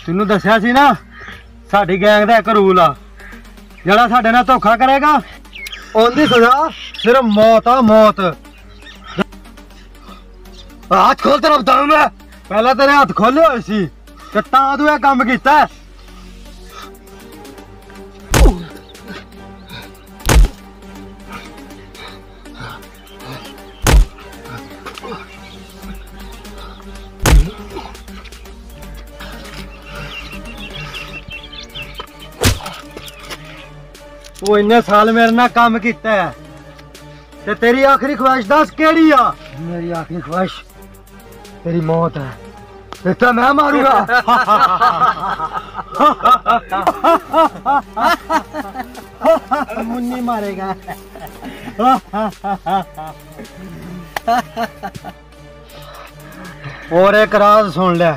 तेनू दस्या सी ना साडी गैंग दा एक रूल आ जेड़ा साडे नाल धोखा करेगा ओंदी सजा सिर्फ मौत आ मौत। हाथ खोल तेरा बताऊं मैं पहले तेरे हाथ खोले होए सी ते तां तू ये काम कीता। वो इन्ने साल मेरे नाल काम कीता है ते तेरी आखिरी ख्वाहिश दस केड़ी आ? मेरी आखिरी ख्वाहिश तेरी मौत है ते तो मैं मारूंगा। मुन्नी मारेगा। और एक राज सुन ले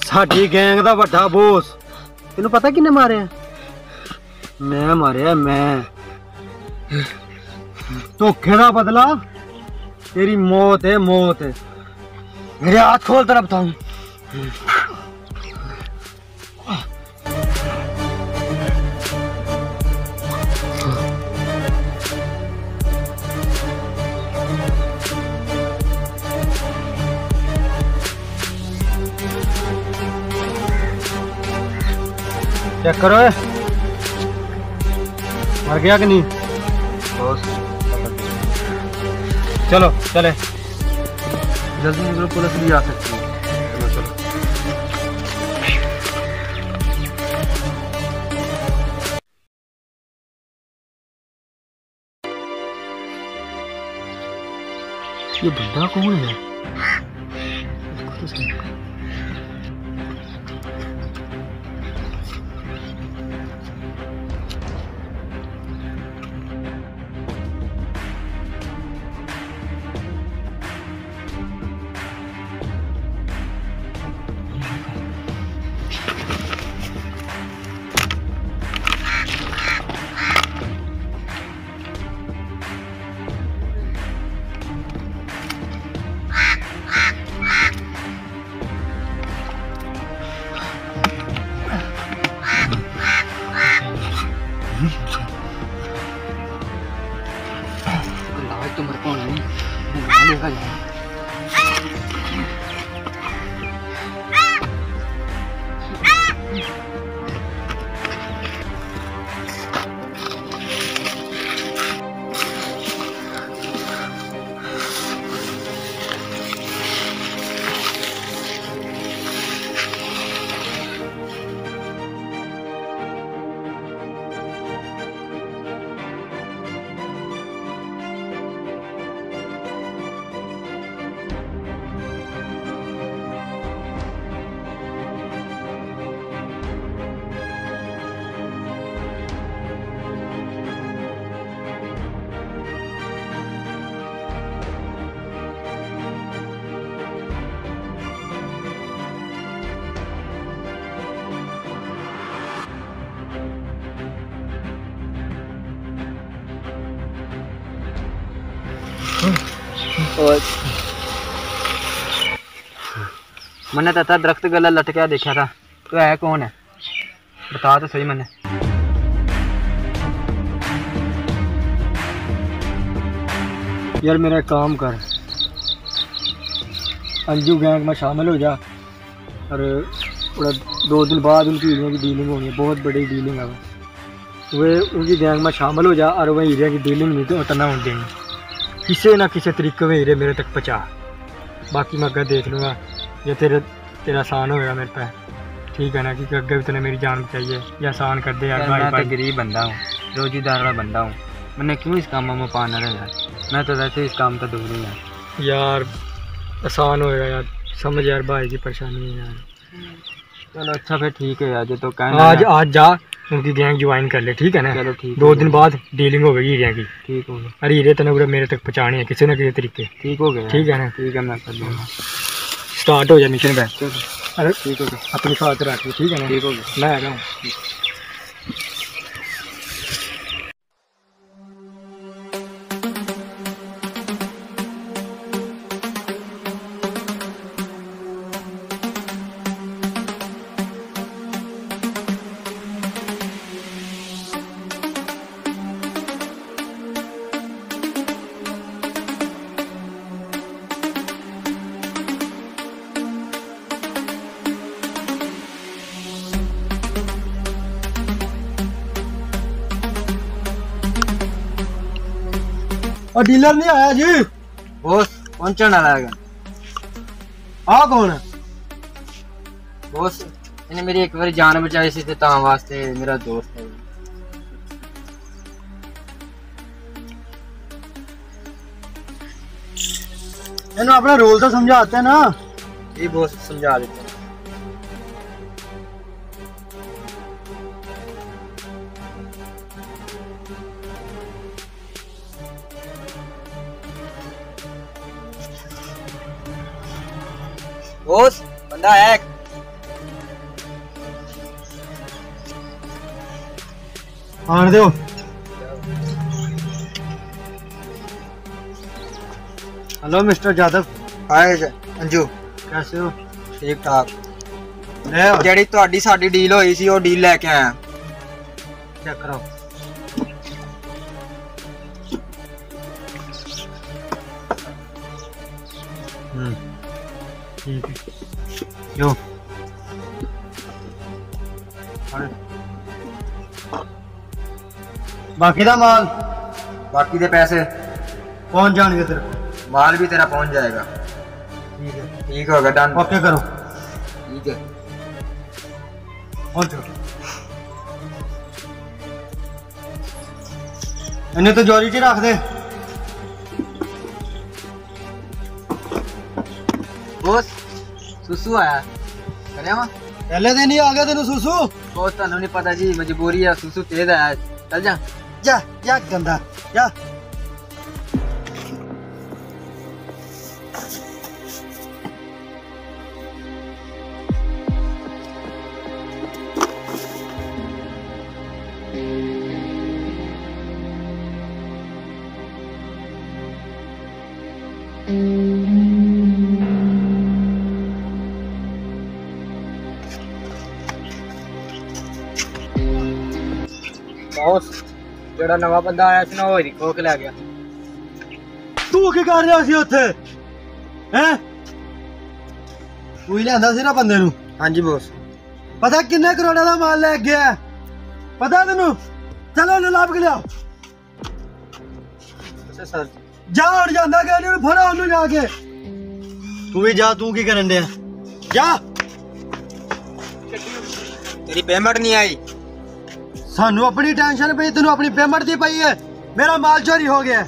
साडी गैंग दा वड्डा बोस तेनू पता किन्ने मारे हैं? मैं मारे मैं। धोखे का बदला तेरी मौत है मौत। मेरे हाथ खोल तेरा बताऊं। चेक करो मर गया कि नहीं? चलो चले जल्दी निकलो पुलिस भी आ सकती है। चलो चलो ये बंदा कौन है? देखो तो सही। मैंने तो दरख्त गला लटका देखा था। तो है कौन है बता तो सही मैंने। यार मेरा काम कर अंजू गैंग में शामिल हो जा और 2 दिन बाद उनकी हीरिया की डीलिंग होनी है। बहुत बड़ी डीलिंग है वे उनकी गैंग में शामिल हो जा और वह हीरिया की डीलिंग नहीं तो उतना होने देंगे। किसी ना किसी तरीके में हीरे मेरे तक पहुँचा। बाकी मैं अगर देख लूँगा या तेरा आसान होगा मेरे पे। ठीक है ना कि अगर भी तूने मेरी जान चाहिए या आसान कर दे यार। मैं तो गरीब बंदा हूँ रोजीदार वाला बंदा हूँ। मैंने क्यों इस काम में पाना है यार। मैं तो वैसे इस काम तो दूर ही है यार। आसान होएगा यार समझ यार भाई की परेशानी है यार। चलो अच्छा फिर ठीक है यार जो तो कहना आज जा उनकी गैंग ज्वाइन कर ले। ठीक है ना। चलो ठीक 2 दिन बाद डीलिंग हो गई हीरे की। ठीक हो गया। अरे हीरे तने पूरा मेरे तक पहुँचाने हैं किसी न किसी तरीके। ठीक हो गया। ठीक है ना। ठीक है मैं कर लूँगा। स्टार्ट हो जाए मिशन पे। अरे ठीक हो गया अपनी साथ रखिए। ठीक है ना। ठीक हो गया मैं आ रहा हूँ। और डीलर नहीं आया जी। बॉस पहुंचने वाला है। आ कौन है? बॉस इन्हें मेरी एक बार जान बचाई सी ता वास्ते मेरा दोस्त है। इन्हें अपना रोल तो समझाते हैं ना। ये बॉस समझा देते हैं। बॉस बंदा है। आने दो। Hello mister Yadav. Hi Anju कैसे हो? ठीक ठाक। ਜਿਹੜੀ ਤੁਹਾਡੀ ਸਾਡੀ ਡੀਲ ਹੋਈ ਸੀ ਉਹ ਡੀਲ ਲੈ ਕੇ ਆਇਆ। चेक करो। ठीक है। क्यों? बाकी दा माल, बाकी दे पैसे पहुंच जाएंगे तेरे को। माल भी तेरा पहुंच जाएगा। ठीक है। ठीक होगा डन। ओके करो। ठीक है। पहुंचो। इन्हें तो जोरी च रख दे। बॉस सुसु आया करे वा पहले दिन ही आ गया तेन सुसु। बॉस थानू नहीं पता जी मजबूरी है सुसु तेज आया। चल जा जा जा गंदा जा। बॉस जेड़ा नवा बंदा आया सी ना वो ही खो के ले गया। तू की कर रहा सी उत्थे हैं? तू ही लियांदा सी ना बंदे नू। हाँ जी बॉस। पता किन्ने करोड़ा दा माल ले गया? पता तेनू? चलो उन्हें लाभ के लियाओ। अच्छा सर। जा और जांदा गया नहीं फड़ा उन्हें जाके। तू भी जा। तू की करन दे? जा। तेरी पेमेंट नहीं आई। सानू अपनी टेंशन पई, तेनू अपनी पेमेंट दी पई है। मेरा माल चोरी हो गया।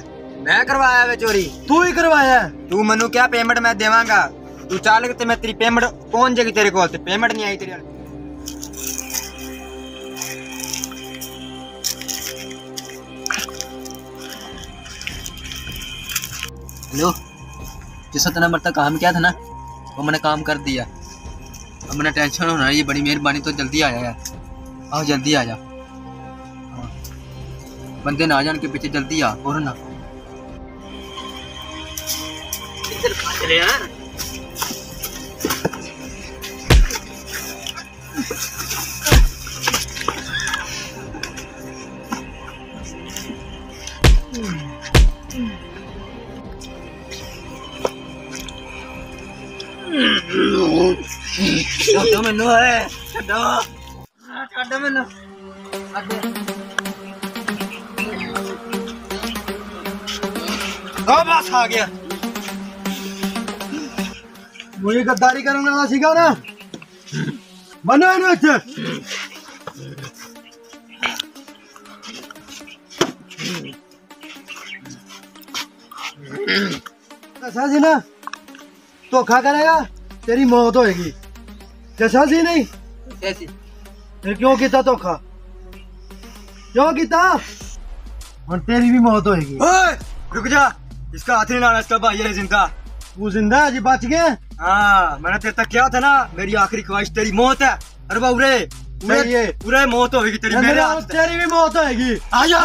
मैं करवाया वे चोरी। तू ही करवाया। तू मनु क्या पेमेंट मैं देवांगा। तू चल के मैं तेरी पेमेंट पहुंच जाएगी तेरे को। पेमेंट नहीं आई तेरी। हेलो जिस नंबर तक काम किया था ना वो मैंने काम कर दिया। अब मैंने टेंशन होना है। ये बड़ी मेहरबानी तो जल्दी आया यार। आओ जल्दी आ जा। बंदे ना आ जाने के पीछे जल्दी आ और ना चले यार। छड्डो मैनू है। छड्डो छड्डो मैनू। बस आ गया। मुझे गद्दारी करने वाला सीखा ना। बनो इन्हें इत्थे। ऐसा सी ना धोखा करेगा तेरी मौत होएगी। जैसा सी नहीं कैसी फिर क्यों किया धोखा? क्यों किया? और तेरी भी मौत होएगी। ओए रुक जा। इसका हाथ नहीं लाना। इसका भाई है जिंदा। वो जिंदा है जी, बच गए। हाँ मैंने तेरे तक क्या था ना मेरी आखिरी ख्वाहिश तेरी मौत है। अरे बाबू रे पूरे मौत होगी तेरी। मेरे हाथ तेरी भी मौत होएगी। आ जा।